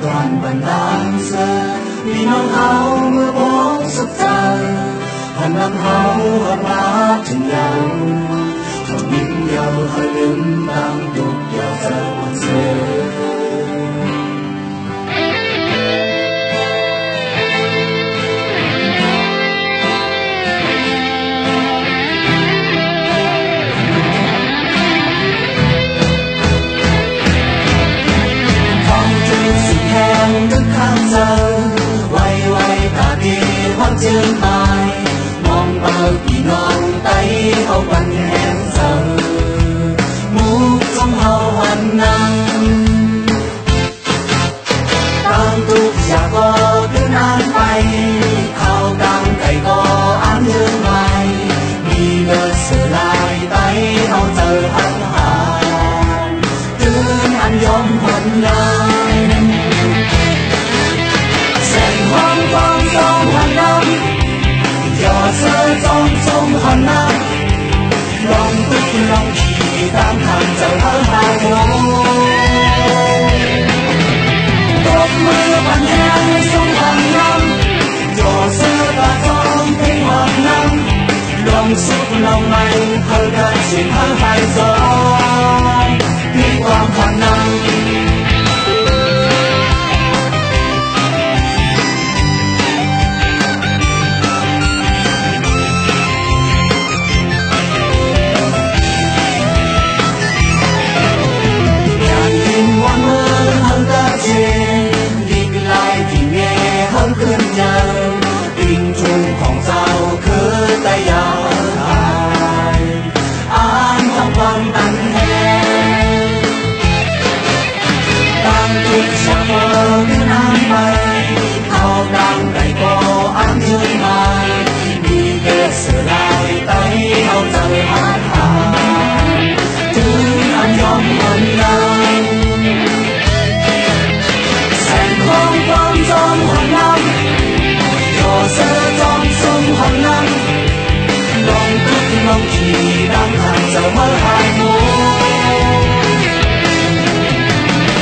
toàn bản đáng xưa vìน้องเฮาเมื่อพ้องสุขใจหันนำเฮาหันมาถึงยังทำยิ้มยาวให้ลืมดังตุกยาวเจ้าเสือthức khát giờ quay quay ta đi hoang chương mai mong bao kỳ non tay hậu bằng em giờ mũ trong hậu hoàn năng đang tục giả có cứ nan bay khao đang cày có án hương mai đi ngờ sửa lại tay hậu giờ hăng hàn tương ăn yom hoàn năng sơ trong sông hòn nam lòng tức lòng chỉ tam hàng giờ hơn hai đốt mưa bàn ngang sông hòn nam trò xưa ta trong tiếng hòn nam lòng suốt lòng này hơi đã chuyển hơn hai gió đi qua hòn nam tình chungของเจ้าคือแต่ยาวหายอ่านของความตันแหงตั้งทุกชาติเป็นน้ำไปเขาดังไก่ก็อ่านยืนมามีเกศลายไตเขาเจอหาหายถึงอันยอมคนนั้นแสงของความจอมหันน้ำsơ trong sông hòn nam lòng tức lòng chỉ đang hàng giờ mơ hai mối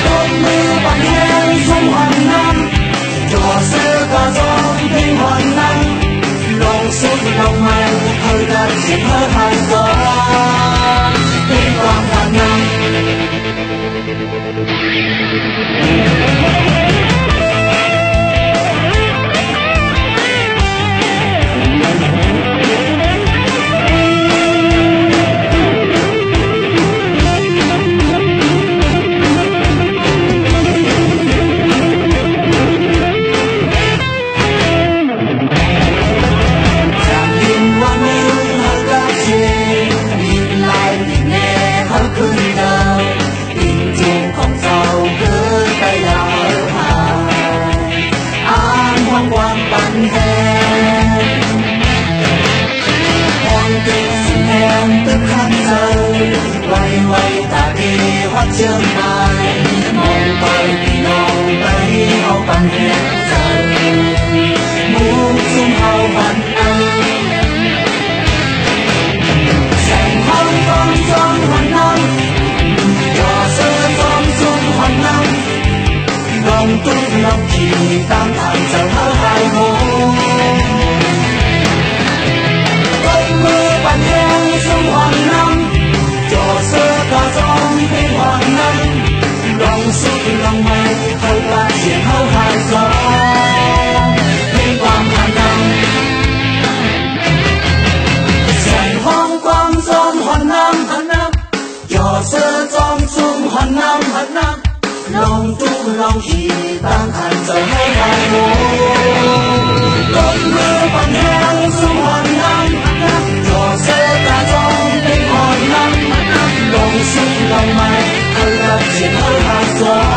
đốt mưa bàn ngang sông hòn nam trò xưa ca gió tiếng hòn nam lòng suốt lòng mang hơi đã chỉ mơ hai gió tiếng quang hòn nam chương mai mong bay vì non bay hậu bằng em giờ muốn chung hậu bằng anh sành hông con trong hoàn năm trò sơ con chung hoàn năm lòng tốt lòng chỉ tam thẳng giờ hơ hai môn cơn mưa bàn ngang sông hoàn năm trò sơ ca trong tiếng hòn năm lòng suốt lòng mây hơi ta chuyển hâu hai gió đi quang hòn năm dạy hoang quang trong hòn năm trò sơ trong sông hòn năm lòng tu lòng chỉ tăng thành giờ hai hai môn cơn mưa bàn ngang sông hòn năm trò sơ ca trong tiếng hòn năm lòng suốt lòng mây hơi đã chuyển hơi hai gió